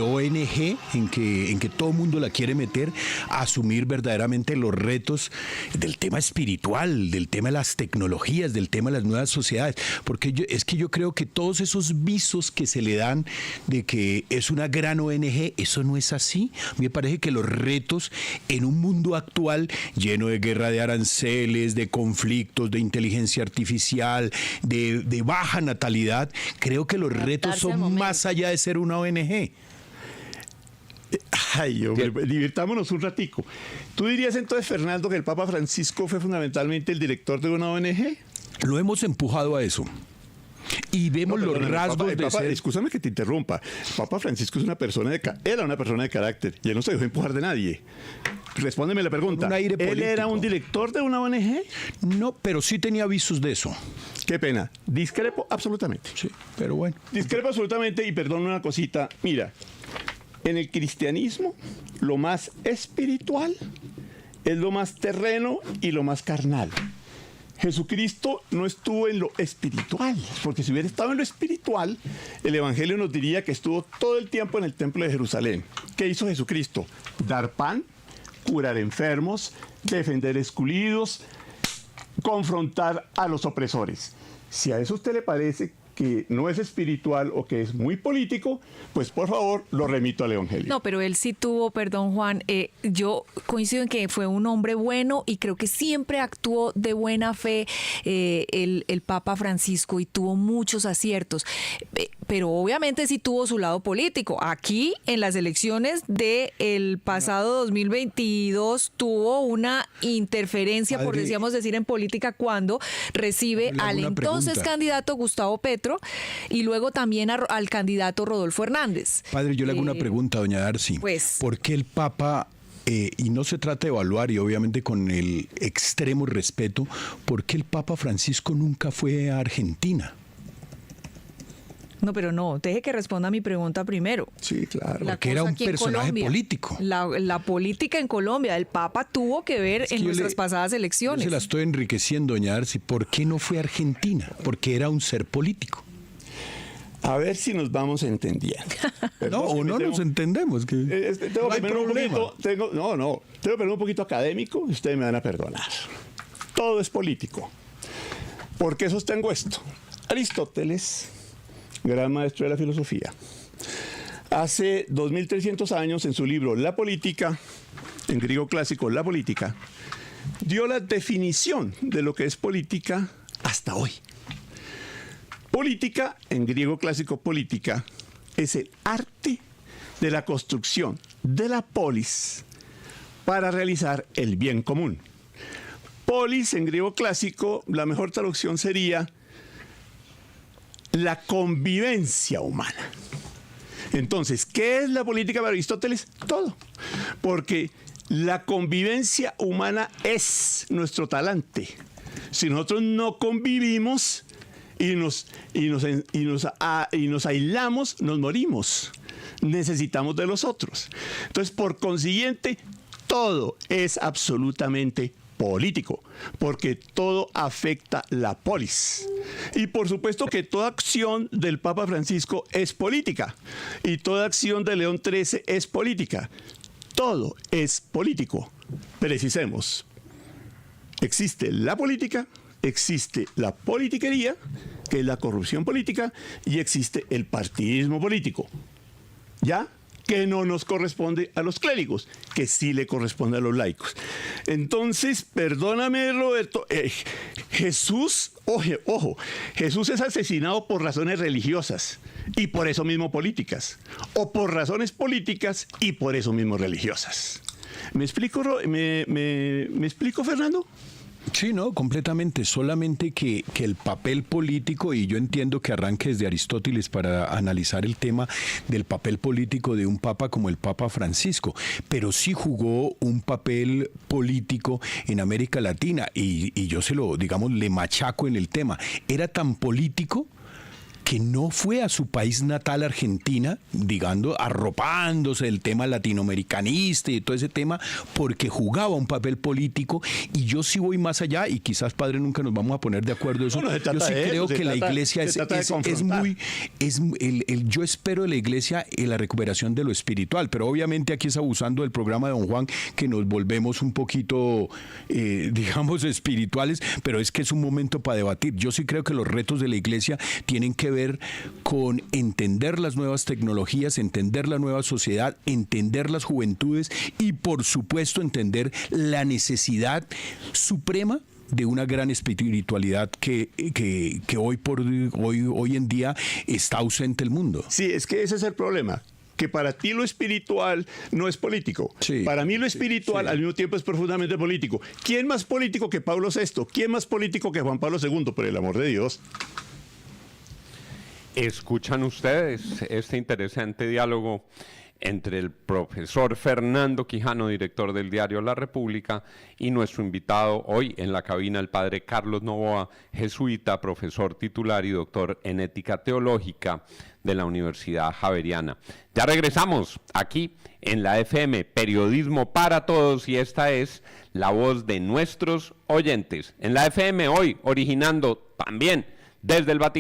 ONG en que todo el mundo la quiere meter a asumir verdaderamente los retos del tema espiritual, del tema de las tecnologías, del tema de las nuevas sociedades, porque yo creo que todos esos visos que se le dan de que es una gran ONG, eso no es así. A mí me parece que los retos en un mundo actual lleno de guerra de aranceles, de conflictos, de inteligencia artificial, de baja natalidad, creo que los retos son más allá de ser una ONG. Ay, hombre, divirtámonos un ratico. ¿Tú dirías entonces, Fernando, que el Papa Francisco fue fundamentalmente el director de una ONG? Lo hemos empujado a eso. Y vemos los rasgos de ser... Escúchame que te interrumpa. El Papa Francisco es era una persona de carácter y él no se dejó empujar de nadie. Respóndeme la pregunta. ¿Él era un director de una ONG? No, pero sí tenía avisos de eso. Qué pena. Discrepo absolutamente. Sí, pero bueno. Discrepo absolutamente y perdón una cosita. Mira, en el cristianismo, lo más espiritual es lo más terreno y lo más carnal. Jesucristo no estuvo en lo espiritual, porque si hubiera estado en lo espiritual, el Evangelio nos diría que estuvo todo el tiempo en el templo de Jerusalén. ¿Qué hizo Jesucristo? Dar pan, curar enfermos, defender excluidos, confrontar a los opresores. Si a eso a usted le parece que no es espiritual o que es muy político, pues por favor lo remito al Evangelio. No, pero él sí tuvo, perdón Juan, yo coincido en que fue un hombre bueno y creo que siempre actuó de buena fe el Papa Francisco y tuvo muchos aciertos, pero obviamente sí tuvo su lado político. Aquí en las elecciones del pasado 2022 tuvo una interferencia, por decíamos decir, en política cuando recibe al entonces candidato Gustavo Petro y luego también al candidato Rodolfo Hernández. Padre, yo le hago una pregunta, doña Darcy. Pues, ¿por qué el Papa, y no se trata de evaluar, y obviamente con el extremo respeto, por qué el Papa Francisco nunca fue a Argentina? No, pero no, deje que responda a mi pregunta primero. Sí, claro. Porque era un personaje político. La política en Colombia, el Papa tuvo que ver en nuestras pasadas elecciones. Yo se la estoy enriqueciendo, doña Darcy. ¿Por qué no fue a Argentina? Porque era un ser político. A ver si nos vamos entendiendo. No, o no nos entendemos. Que tengo primero un poquito académico y ustedes me van a perdonar. Todo es político. ¿Por qué sostengo esto? Aristóteles, gran maestro de la filosofía, hace 2300 años en su libro La Política, en griego clásico La Política, dio la definición de lo que es política hasta hoy. Política, en griego clásico política, es el arte de la construcción de la polis para realizar el bien común. Polis, en griego clásico, la mejor traducción sería la convivencia humana. Entonces, ¿qué es la política para Aristóteles? Todo. Porque la convivencia humana es nuestro talante. Si nosotros no convivimos y nos aislamos, nos morimos. Necesitamos de los otros. Entonces, por consiguiente, todo es absolutamente político, porque todo afecta la polis. Y por supuesto que toda acción del Papa Francisco es política, y toda acción de León XIII es política. Todo es político. Precisemos. Existe la política, existe la politiquería, que es la corrupción política, y existe el partidismo político. ¿Ya? Que no nos corresponde a los clérigos, que sí le corresponde a los laicos. Entonces, perdóname, Roberto, Jesús, ojo, Jesús es asesinado por razones religiosas y por eso mismo políticas, o por razones políticas y por eso mismo religiosas. ¿Me explico, me explico, Fernando? Sí, no, completamente. Solamente que el papel político, y yo entiendo que arranque desde Aristóteles para analizar el tema del papel político de un papa como el Papa Francisco, pero sí jugó un papel político en América Latina y yo le machaco en el tema. Era tan político que no fue a su país natal, Argentina, digando, arropándose del tema latinoamericanista y todo ese tema, porque jugaba un papel político. Y yo sí voy más allá, y quizás, padre, nunca nos vamos a poner de acuerdo en eso. No, yo sí creo que la iglesia yo espero de la iglesia en la recuperación de lo espiritual, pero obviamente aquí es abusando del programa de don Juan, que nos volvemos un poquito, digamos, espirituales, pero es que es un momento para debatir. Yo sí creo que los retos de la iglesia tienen que ver con entender las nuevas tecnologías, entender la nueva sociedad, entender las juventudes y, por supuesto, entender la necesidad suprema de una gran espiritualidad que hoy en día está ausente del mundo. Sí, es que ese es el problema. Que para ti lo espiritual no es político. Sí, para mí lo espiritual al mismo tiempo es profundamente político. ¿Quién más político que Pablo VI? ¿Quién más político que Juan Pablo II? Por el amor de Dios. Escuchan ustedes este interesante diálogo entre el profesor Fernando Quijano, director del diario La República, y nuestro invitado hoy en la cabina, el padre Carlos Novoa, jesuita, profesor titular y doctor en ética teológica de la Universidad Javeriana. Ya regresamos aquí en la FM, Periodismo para Todos, y esta es la voz de nuestros oyentes. En la FM hoy, originando también desde el Vaticano.